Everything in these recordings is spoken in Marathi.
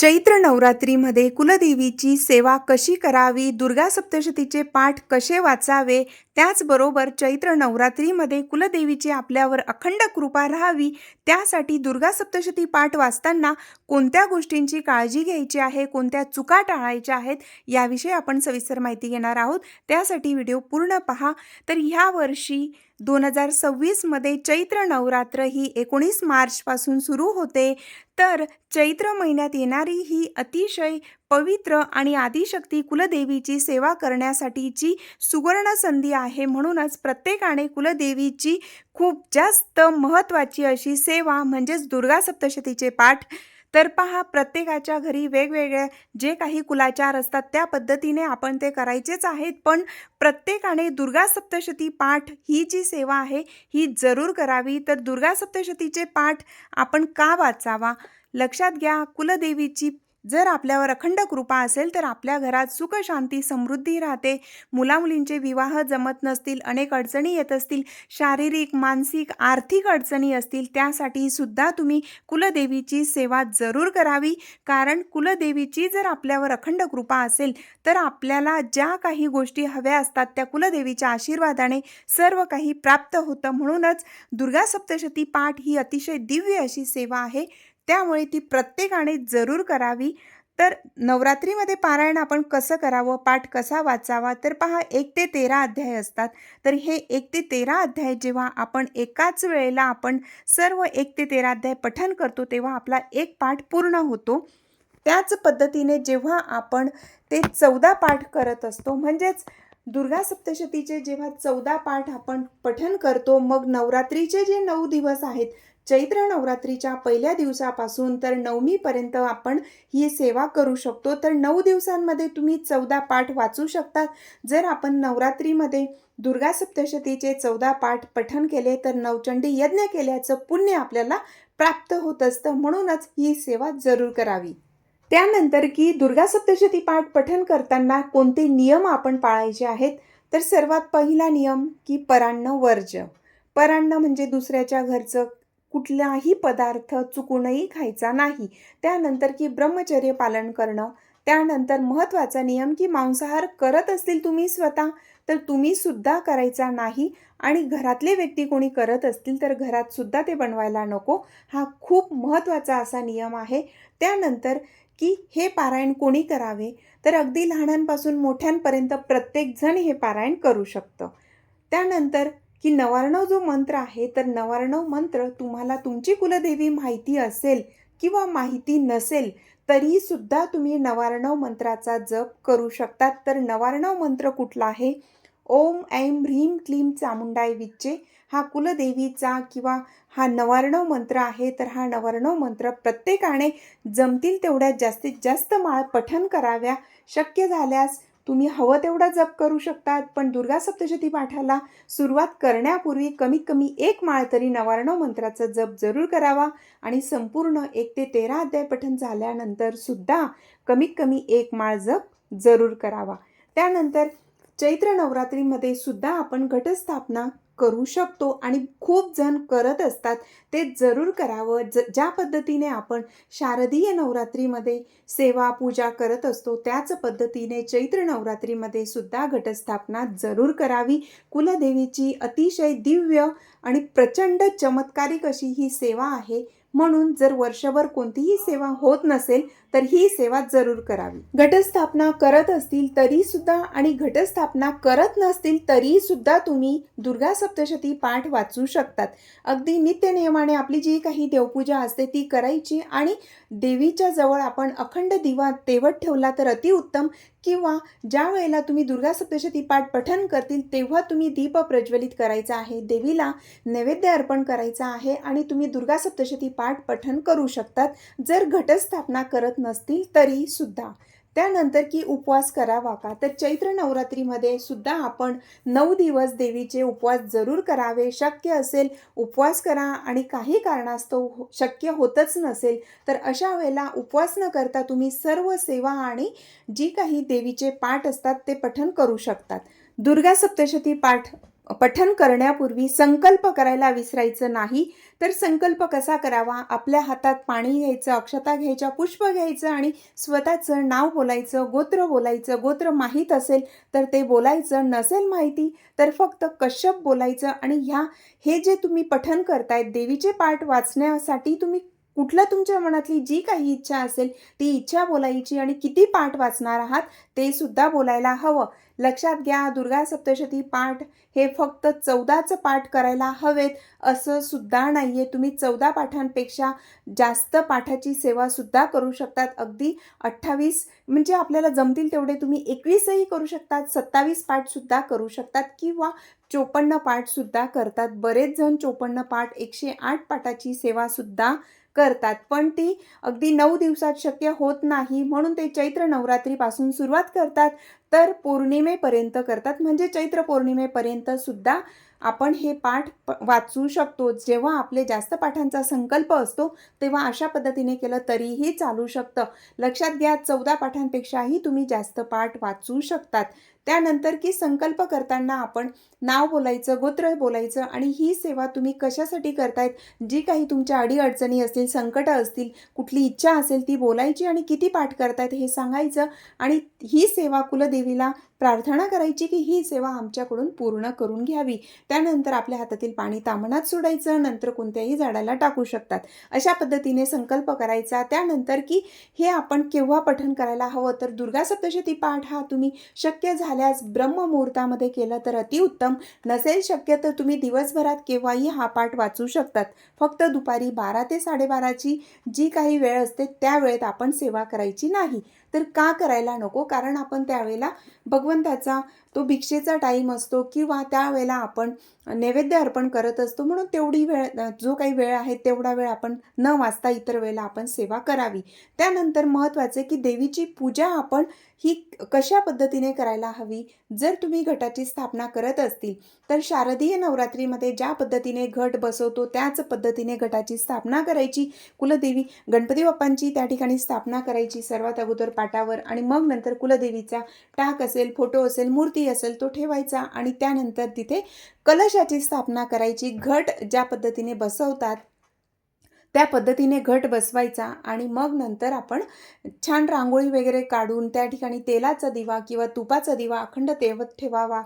चैत्र नवरात्रीमध्ये कुलदेवीची सेवा कशी करावी, दुर्गा सप्तशतीचे पाठ कसे वाचावे, त्याचबरोबर चैत्र नवरात्रीमध्ये कुलदेवीची आपल्यावर अखंड कृपा राहावी, त्यासाठी दुर्गा सप्तशती पाठ वाचताना कोणत्या गोष्टींची काळजी घ्यायची आहे, कोणत्या चुका टाळायच्या आहेत, याविषयी आपण सविस्तर माहिती घेणार आहोत. त्यासाठी व्हिडिओ पूर्ण पहा. तर ह्या वर्षी 2026 मध्ये चैत्र नवरात्र ही 19 मार्चपासून सुरू होते. तर चैत्र महिन्यात येणारी ही अतिशय पवित्र आणि आदिशक्ती कुलदेवीची सेवा करण्यासाठीची सुवर्ण संधी आहे. म्हणूनच प्रत्येकाने कुलदेवीची खूप जास्त महत्त्वाची अशी सेवा म्हणजेच दुर्गा सप्तशतीचे पाठ. तर पहा, प्रत्येकाच्या घरी वेगवेगळे जे काही कुलाचार असतात त्या पद्धतीने आपण ते करायचेच आहेत, पण प्रत्येकाने दुर्गा सप्तशती पाठ ही जी सेवा आहे ही जरूर करावी. तर दुर्गा सप्तशतीचे पाठ आपण का वाचावा? लक्षात घ्या, कुलदेवीची जर आपल्यावर अखंड कृपा असेल तर आपल्या घरात सुख शांती समृद्धी राहते. मुलामुलींचे विवाह जमत नसतील, अनेक अडचणी येत असतील, शारीरिक मानसिक आर्थिक अडचणी असतील, त्यासाठी सुद्धा तुम्ही कुलदेवीची सेवा जरूर करावी. कारण कुलदेवीची जर आपल्यावर अखंड कृपा असेल तर आपल्याला ज्या काही गोष्टी हव्या असतात त्या कुलदेवीच्या आशीर्वादाने सर्व काही प्राप्त होतं. म्हणूनच दुर्गा सप्तशती पाठ ही अतिशय दिव्य अशी सेवा आहे, त्यामुळे ती प्रत्येकाने जरूर करावी. तर नवरात्रीमध्ये पारायण आपण कसं करावं, पाठ कसा वाचावा? तर पहा, 1 ते 13 अध्याय असतात. तर हे 1 ते 13 अध्याय जेव्हा आपण एकाच वेळेला आपण सर्व 1 ते 13 अध्याय पठण करतो तेव्हा आपला एक पाठ पूर्ण होतो. त्याच पद्धतीने जेव्हा आपण ते 14 पाठ करत असतो, म्हणजेच दुर्गा सप्तशतीचे जेव्हा 14 पाठ आपण पठण करतो, मग नवरात्रीचे जे 9 दिवस आहेत, चैत्र नवरात्रीच्या पहिल्या दिवसापासून तर नवमीपर्यंत आपण ही सेवा करू शकतो. तर 9 दिवसांमध्ये तुम्ही 14 पाठ वाचू शकतात. जर आपण नवरात्रीमध्ये दुर्गा सप्तशतीचे 14 पाठ पठण केले तर नवचंडी यज्ञ केल्याचं पुण्य आपल्याला प्राप्त होत असतं. म्हणूनच ही सेवा जरूर करावी. त्यानंतर की दुर्गा सप्तशती पाठ पठण करताना कोणते नियम आपण पाळायचे आहेत? तर सर्वात पहिला नियम की परान्न वर्ज्य. परान्न म्हणजे दुसऱ्याच्या घरचं कुठलाही पदार्थ चुकूनही खायचा नाही. त्यानंतर की ब्रह्मचर्य पालन करणं. त्यानंतर महत्त्वाचा नियम की मांसाहार करत असतील तुम्ही स्वतः तर तुम्ही सुद्धा करायचा नाही, आणि घरातले व्यक्ती कोणी करत असतील तर घरात सुद्धा ते बनवायला नको. हा खूप महत्त्वाचा असा नियम आहे. त्यानंतर की हे पारायण कोणी करावे? तर अगदी लहानांपासून मोठ्यांपर्यंत प्रत्येकजण हे पारायण करू शकतं. त्यानंतर की नवार्णव जो मंत्र आहे, तर नवार्णव मंत्र तुम्हाला तुमची कुलदेवी माहिती असेल किंवा माहिती नसेल तरी सुद्धा तुम्ही नवार्णव मंत्राचा जप करू शकतात. तर नवार्णव मंत्र कुठला आहे? ओम ऐं ह्रीं क्लीं चामुंडाय विच्चे हा कुलदेवीचा किंवा हा नवार्णव मंत्र आहे. तर हा नवार्णव मंत्र प्रत्येकाने जमतील तेवढ्या जास्तीत जास्त माळ पठण कराव्या. शक्य झाल्यास तुम्ही हवं तेवढा जप करू शकतात, पण दुर्गा सप्तशती पाठाला सुरुवात करण्यापूर्वी कमीत कमी 1 माळ तरी नवार्णव मंत्राचा जप जरूर करावा. आणि संपूर्ण 1 ते 13 अध्याय पठण झाल्यानंतर सुद्धा कमीत कमी 1 माळ जप जरूर करावा. त्यानंतर चैत्र नवरात्रीमध्ये सुद्धा आपण घटस्थापना करू शकतो आणि खूप जण करत असतात, ते जरूर करावं. ज्या पद्धतीने आपण शारदीय नवरात्रीमध्ये सेवा पूजा करत असतो त्याच पद्धतीने चैत्र नवरात्रीमध्ये सुद्धा घटस्थापना जरूर करावी. कुलदेवीची अतिशय दिव्य आणि प्रचंड चमत्कारिक अशी ही सेवा आहे. म्हणून जर वर्षभर कोणतीही सेवा होत नसेल तर ही सेवा जरूर करावी. घटस्थापना करत असतील तरी सुद्धा आणि घटस्थापना करत नसतील तरी सुद्धा तुम्ही दुर्गा सप्तशती पाठ वाचू शकतात. अगदी नित्य नियमाने आपली जी काही देवपूजा असते ती करायची आणि देवीच्या जवळ आपण अखंड दिवा तेवत ठेवला तर अतिउत्तम, किंवा ज्या वेळेला तुम्ही दुर्गा सप्तशती पाठ पठण करतील तेव्हा तुम्ही दीप प्रज्वलित करायचा आहे, देवीला नैवेद्य अर्पण करायचा आहे आणि तुम्ही दुर्गा सप्तशती पाठ पठण करू शकतात जर घटस्थापना करत नसतील तरी सुद्धा. त्यानंतर की उपवास करावा का? तर चैत्र नवरात्रीमध्ये सुद्धा आपण 9 दिवस देवीचे उपवास जरूर करावे. शक्य असेल उपवास करा आणि काही कारणास्तव शक्य होतच नसेल तर अशा वेळेला उपवास न करता तुम्ही सर्व सेवा आणि जी काही देवीचे पाठ असतात ते पठण करू शकतात. दुर्गा सप्तशती पाठ पठण करण्यापूर्वी संकल्प करायला विसरायचं नाही. तर संकल्प कसा करावा? आपल्या हातात पाणी घ्यायचं, अक्षता घ्यायच्या, पुष्प घ्यायचं आणि स्वतःचं नाव बोलायचं, गोत्र बोलायचं. गोत्र माहीत असेल तर ते बोलायचं, नसेल माहिती तर फक्त कश्यप बोलायचं. आणि हे जे तुम्ही पठण करतायत देवीचे पाठ वाचण्यासाठी तुम्ही कुठलं तुमच्या मनातली जी काही इच्छा असेल ती इच्छा बोलायची आणि किती पाठ वाचणार आहात ते सुद्धा बोलायला हवं. लक्षात घ्या, दुर्गा सप्तशती पाठ हे फक्त 14च पाठ करायला हवेत असं सुद्धा नाही आहे. तुम्ही 14 पाठांपेक्षा जास्त पाठाची सेवा सुद्धा करू शकतात. अगदी 28 म्हणजे आपल्याला जमतील तेवढे तुम्ही 21ही करू शकतात, 27 पाठसुद्धा करू शकतात किंवा 54 पाठसुद्धा करतात. बरेच जण 54 पाठ 108 पाठाची सेवासुद्धा करतात, पण ती अगदी 9 दिवसात शक्य होत नाही. म्हणून ते चैत्र नवरात्रीपासून सुरुवात करतात तर पौर्णिमेपर्यंत करतात. म्हणजे चैत्र पौर्णिमेपर्यंत सुद्धा आपण हे पाठ वाचू शकतो. जेव्हा आपले जास्त पाठांचा संकल्प असतो तेव्हा अशा पद्धतीने केलं तरीही चालू शकतं. लक्षात घ्या, 14 पाठांपेक्षाही तुम्ही जास्त पाठ वाचू शकतात. त्यानंतर की संकल्प करताना आपण नाव बोलायचं, गोत्र बोलायचं आणि ही सेवा तुम्ही कशासाठी करतायत, जी काही तुमच्या अडीअडचणी असतील, संकटं असतील, कुठली इच्छा असेल ती बोलायची आणि किती पाठ करतायत हे सांगायचं. आणि ही सेवा कुलदेवीला प्रार्थना करायची की ही सेवा आमच्याकडून पूर्ण करून घ्यावी. त्यानंतर आपल्या हातातील पाणी ताम्हणात सोडायचं, नंतर कोणत्याही झाडाला टाकू शकतात. अशा पद्धतीने संकल्प करायचा. त्यानंतर की हे आपण केव्हा पठण करायला हवं, तर दुर्गा सप्तशती पाठ हा तुम्ही शक्य झाल्यास ब्रह्ममुहूर्तामध्ये केलं तर अतिउत्तम. नसेल शक्य तर तुम्ही दिवसभरात केव्हाही हा पाठ वाचू शकतात. फक्त दुपारी 12 ते 12:30ची जी काही वेळ असते त्या वेळेत आपण सेवा करायची नाही. तर का करायला नको? कारण आपण त्यावेळेला भगवंताचा तो भिक्षेचा टाईम असतो किंवा त्यावेळेला आपण नैवेद्य अर्पण करत असतो. म्हणून तेवढी वेळ, जो काही वेळ आहे तेवढा वेळ आपण न वाचता इतर वेळेला आपण सेवा करावी. त्यानंतर महत्त्वाचे की देवीची पूजा आपण ही कशा पद्धतीने करायला हवी. जर तुम्ही घटाची स्थापना करत असतील तर शारदीय नवरात्रीमध्ये ज्या पद्धतीने घट बसवतो त्याच पद्धतीने घटाची स्थापना करायची. कुलदेवी गणपती बाप्पांची त्या ठिकाणी स्थापना करायची सर्वात अगोदर पाटावर आणि मग नंतर कुलदेवीचा टाक असेल, फोटो असेल, मूर्ती असेल तो ठेवायचा आणि त्यानंतर तिथे कलशाची स्थापना करायची. घट ज्या पद्धतीने बसवतात त्या पद्धतीने घट बसवायचा आणि मग नंतर आपण छान रांगोळी वगैरे काढून त्या ठिकाणी तेलाचा दिवा किंवा तुपाचा दिवा अखंड तेवत ठेवावा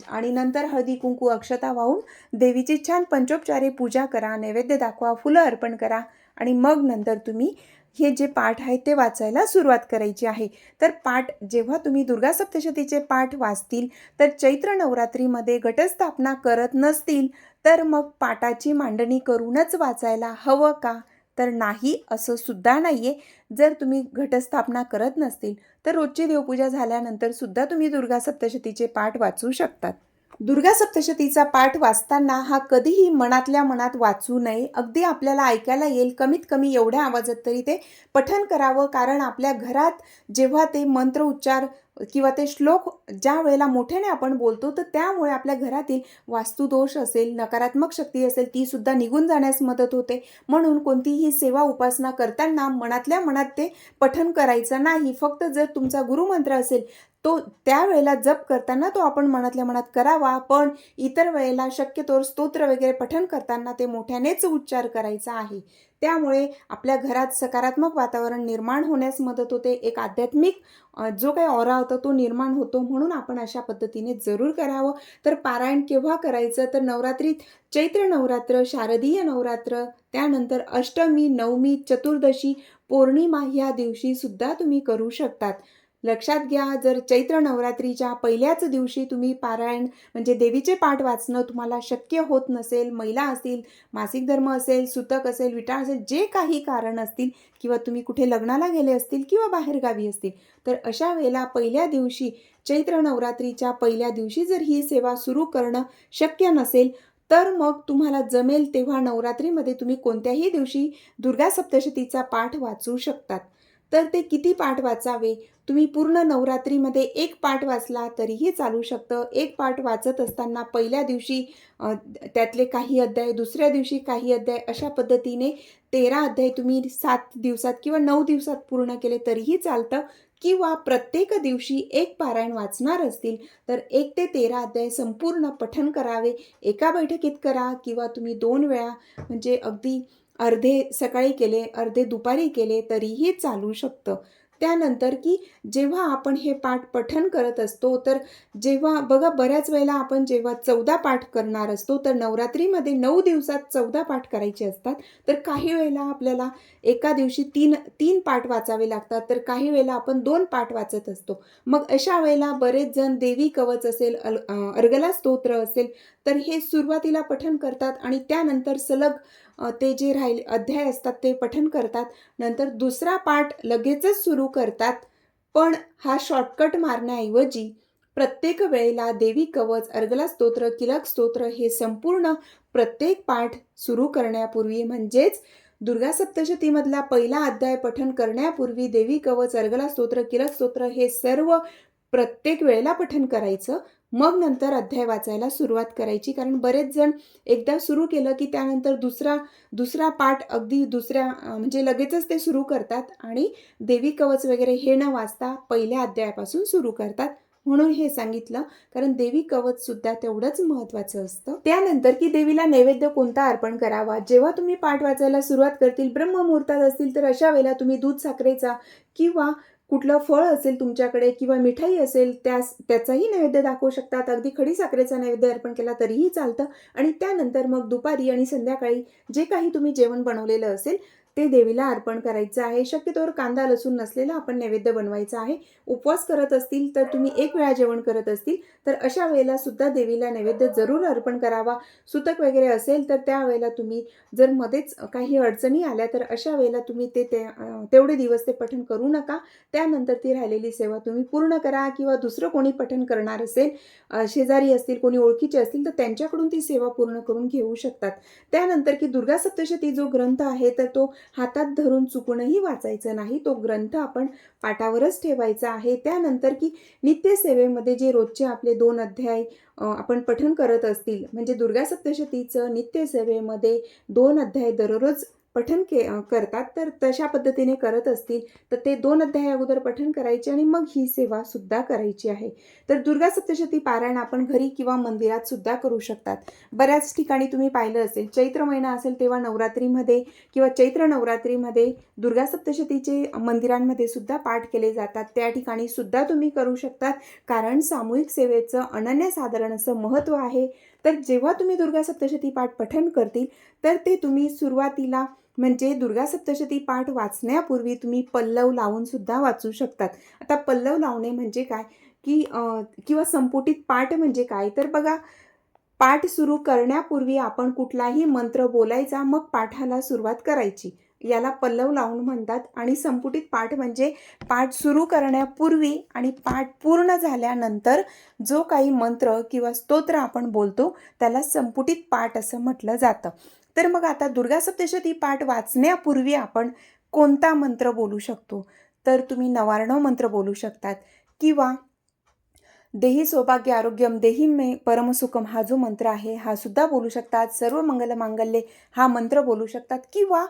आणि नंतर हळदी कुंकू अक्षता वाहून देवीची छान पंचोपचारे पूजा करा, नैवेद्य दाखवा, फुलं अर्पण करा आणि मग नंतर तुम्ही हे जे पाठ आहे ते वाचायला सुरुवात करायची आहे. तर पाठ जेव्हा तुम्ही दुर्गा सप्तशतीचे पाठ वाचतील तर चैत्र नवरात्रीमध्ये घटस्थापना करत नसतील तर मग पाटाची मांडणी करूनच वाचायला हवं का? तर नाही, असं सुद्धा नाही आहे. जर तुम्ही घटस्थापना करत नसतील तर रोजची देवपूजा झाल्यानंतर सुद्धा तुम्ही दुर्गा सप्तशतीचे पाठ वाचू शकतात. दुर्गा सप्तशतीचा पाठ वाचताना हा कधीही मनातल्या मनात वाचू नये. अगदी आपल्याला ऐकायला येईल कमीत कमी एवढ्या आवाजात तरी ते पठण करावं. कारण आपल्या घरात जेव्हा ते मंत्र उच्चार किंवा ते श्लोक ज्या वेळेला मोठ्याने आपण बोलतो तर त्यामुळे आपल्या घरातील वास्तुदोष असेल, नकारात्मक शक्ती असेल ती सुद्धा निघून जाण्यास मदत होते. म्हणून कोणतीही सेवा उपासना करताना मनातल्या मनात ते पठण करायचं नाही. फक्त जर तुमचा गुरुमंत्र असेल तो त्यावेळेला जप करताना तो आपण मनातल्या मनात करावा, पण इतर वेळेला शक्यतोवर स्तोत्र वगैरे पठण करताना ते मोठ्यानेच उच्चार करायचा आहे. त्यामुळे आपल्या घरात सकारात्मक वातावरण निर्माण होण्यास मदत होते. एक आध्यात्मिक जो काही ऑरा होता तो निर्माण होतो. म्हणून आपण अशा पद्धतीने जरूर करावं. तर पारायण केव्हा करायचं, तर नवरात्रीत चैत्र नवरात्र, शारदीय नवरात्र, त्यानंतर अष्टमी, नवमी, चतुर्दशी, पौर्णिमा ह्या दिवशी सुद्धा तुम्ही करू शकतात. लक्षात घ्या, जर चैत्र नवरात्रीच्या पहिल्याच दिवशी तुम्ही पारायण म्हणजे देवीचे पाठ वाचणं तुम्हाला शक्य होत नसेल, महिला असतील, मासिक धर्म असेल, सुतक असेल, विटाळ असेल, जे काही कारण असतील किंवा तुम्ही कुठे लग्नाला गेले असतील किंवा बाहेरगावी असतील, तर अशा वेळेला पहिल्या दिवशी चैत्र नवरात्रीच्या पहिल्या दिवशी जर ही सेवा सुरू करणं शक्य नसेल तर मग तुम्हाला जमेल तेव्हा नवरात्रीमध्ये तुम्ही कोणत्याही दिवशी दुर्गा सप्तशतीचा पाठ वाचू शकतात. तर ते किती पाठ वाचावे, तुम्ही पूर्ण नवरात्रीमध्ये एक पाठ वाचला तरीही चालू शकतं. एक पाठ वाचत असताना पहिल्या दिवशी त्यातले काही अध्याय, दुसऱ्या दिवशी काही अध्याय, अशा पद्धतीने 13 अध्याय तुम्ही 7 दिवसात किंवा 9 दिवसात पूर्ण केले तरीही चालतं. किंवा प्रत्येक दिवशी एक पारायण वाचणार असतील तर 1 ते 13 अध्याय संपूर्ण पठण करावे. एका बैठकीत करा किंवा तुम्ही 2 वेळा म्हणजे अगदी अर्धे सकाळी केले, अर्धे दुपारी केले तरीही चालू शकतं. त्यानंतर की जेव्हा आपण हे पाठ पठण करत असतो, तर जेव्हा बघा बऱ्याच वेळेला आपण जेव्हा 14 पाठ करणार असतो, तर नवरात्रीमध्ये 9 दिवसात 14 पाठ करायचे असतात. तर काही वेळेला आपल्याला एका दिवशी 3 पाठ वाचावे लागतात, तर काही वेळेला आपण 2 पाठ वाचत असतो. मग अशा वेळेला बरेच जण देवी कवच असेल, अर्गला स्तोत्र असेल, तर हे सुरुवातीला पठण करतात आणि त्यानंतर सलग ते जे राहिले अध्याय असतात ते पठण करतात. नंतर दुसरा पाठ लगेचच सुरू करतात. पण हा शॉर्टकट मारण्याऐवजी प्रत्येक वेळेला देवी कवच, अर्गला स्तोत्र, कीलक स्तोत्र हे संपूर्ण प्रत्येक पाठ सुरू करण्यापूर्वी म्हणजेच दुर्गा सप्तशतीमधला पहिला अध्याय पठण करण्यापूर्वी देवी कवच, अर्गला स्तोत्र, कीलक स्तोत्र हे सर्व प्रत्येक वेळेला पठण करायचं. मग नंतर अध्याय वाचायला सुरुवात करायची. कारण बरेच जण एकदा सुरू केलं की त्यानंतर दुसरा पाठ अगदी म्हणजे लगेचच ते सुरू करतात आणि देवी कवच वगैरे हे न वाचता पहिल्या अध्यायापासून सुरू करतात. म्हणून हे सांगितलं, कारण देवी कवच सुद्धा तेवढंच महत्त्वाचं असतं. त्यानंतर की देवीला नैवेद्य कोणता अर्पण करावा. जेव्हा तुम्ही पाठ वाचायला सुरुवात करतील, ब्रह्ममुहूर्तात असतील तर अशा वेळेला तुम्ही दूध साखरेचा किंवा कुठलं फळ असेल तुमच्याकडे किंवा मिठाई असेल त्याचाही नैवेद्य दाखवू शकतात. अगदी खडी साखरेचा नैवेद्य अर्पण केला तरीही चालतं. आणि त्यानंतर मग दुपारी आणि संध्याकाळी जे काही तुम्ही जेवण बनवलेलं असेल ते देवीला अर्पण करायचं आहे. शक्यतोवर कांदा लसूण नसलेला आपण नैवेद्य बनवायचा आहे. उपवास करत असतील तर तुम्ही एक वेळा जेवण करत असतील तर अशा वेळेला सुद्धा देवीला नैवेद्य जरूर अर्पण करावा. सुतक वगैरे असेल तर त्यावेळेला तुम्ही जर मध्येच काही अडचणी आल्या तर अशा वेळेला तुम्ही तेवढे दिवस ते पठण करू नका. त्यानंतर ती राहिलेली सेवा तुम्ही पूर्ण करा किंवा दुसरं कोणी पठण करणार असेल, शेजारी असतील, कोणी ओळखीचे असतील तर त्यांच्याकडून ती सेवा पूर्ण करून घेऊ शकतात. त्यानंतर की दुर्गा सप्तशती जो ग्रंथ आहे तर तो हातात धरून चुकूनही वाचायचा नाही. तो ग्रंथ आपण पाटावरच ठेवायचा आहे. त्यानंतर की नित्यसेवेमध्ये जे रोजचे आपले 2 अध्याय आपण पठण करत असतील, म्हणजे दुर्गा सप्तशतीचं नित्यसेवेमध्ये 2 अध्याय दररोज पठण करतात, तर तशा पद्धतीने करत असतील तर ते 2 अध्याय अगोदर पठण करायचे आणि मग ही सेवा सुद्धा करायची आहे. तर दुर्गा सप्तशती पारायण आपण घरी किंवा मंदिरात सुद्धा करू शकतात. बऱ्याच ठिकाणी तुम्ही पाहिलं असेल, चैत्र महिना असेल तेव्हा नवरात्रीमध्ये किंवा चैत्र नवरात्रीमध्ये दुर्गा सप्तशतीचे मंदिरांमध्ये सुद्धा पाठ केले जातात. त्या ठिकाणी सुद्धा तुम्ही करू शकतात. कारण सामूहिक सेवेचं अनन्यसाधारण असं महत्त्व आहे. तर जेव्हा तुम्ही दुर्गा सप्तशती पाठ पठण करतील तर ते तुम्ही सुरुवातीला म्हणजे दुर्गा सप्तशती पाठ वाचण्यापूर्वी तुम्ही पल्लव लावून सुद्धा वाचू शकतात. आता पल्लव लावणे म्हणजे काय की किंवा संपुटित पाठ म्हणजे काय, तर बघा पाठ सुरू करण्यापूर्वी आपण कुठलाही मंत्र बोलायचा, मग पाठाला सुरुवात करायची. याला पल्लव लावून म्हणतात. आणि संपुटित पाठ म्हणजे पाठ सुरू करण्यापूर्वी आणि पाठ पूर्ण झाल्यानंतर जो काही मंत्र किंवा स्तोत्र आपण बोलतो त्याला संपुटित पाठ असं म्हटलं जातं. तर मग आता दुर्गा सप्तशती पाठ वाचण्यापूर्वी आपण कोणता मंत्र बोलू शकतो, तर तुम्ही नवार्णव मंत्र बोलू शकतात किंवा देही सौभाग्य आरोग्यम देही मे परमसुखम हा जो मंत्र आहे हा सुद्धा बोलू शकतात. सर्व मंगल मांगल्ये हा मंत्र बोलू शकतात किंवा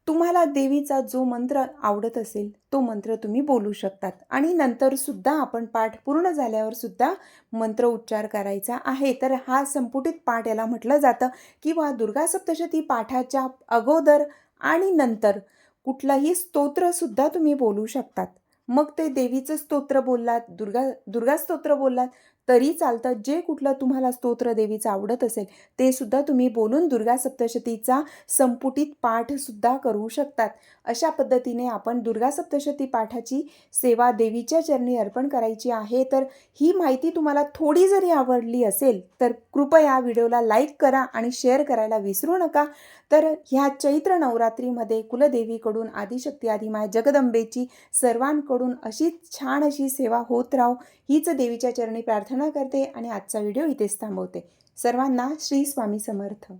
तुम्हाला देवीचा जो मंत्र आवडत असेल तो मंत्र तुम्ही बोलू शकतात. आणि नंतर सुद्धा आपण पाठ पूर्ण झाल्यावर सुद्धा मंत्र उच्चार करायचा आहे. तर हा संपुटित पाठ याला म्हटलं जातं. किंवा दुर्गा सप्तशती पाठाच्या अगोदर आणि नंतर कुठलंही स्तोत्र सुद्धा तुम्ही बोलू शकतात. मग ते देवीचं स्तोत्र बोललात, दुर्गा स्तोत्र बोललात तरी चालतं. जे कुठलं तुम्हाला स्तोत्र देवीचं आवडत असेल ते सुद्धा तुम्ही बोलून दुर्गा सप्तशतीचा संपुटित पाठ सुद्धा करू शकतात. अशा पद्धतीने आपण दुर्गा सप्तशती पाठाची सेवा देवीच्या चरणी अर्पण करायची आहे. तर ही माहिती तुम्हाला थोडी जरी आवडली असेल तर कृपया व्हिडिओला लाईक करा आणि शेअर करायला विसरू नका. तर ह्या चैत्र नवरात्रीमध्ये कुलदेवीकडून आदिशक्ती आदिमाय जगदंबेची सर्वांकडून अशीच छान अशी सेवा होत राहो हीच देवीच्या चरणी प्रार्थना करते आणि आजचा व्हिडिओ इथेच थांबवते. सर्वांना श्री स्वामी समर्थ.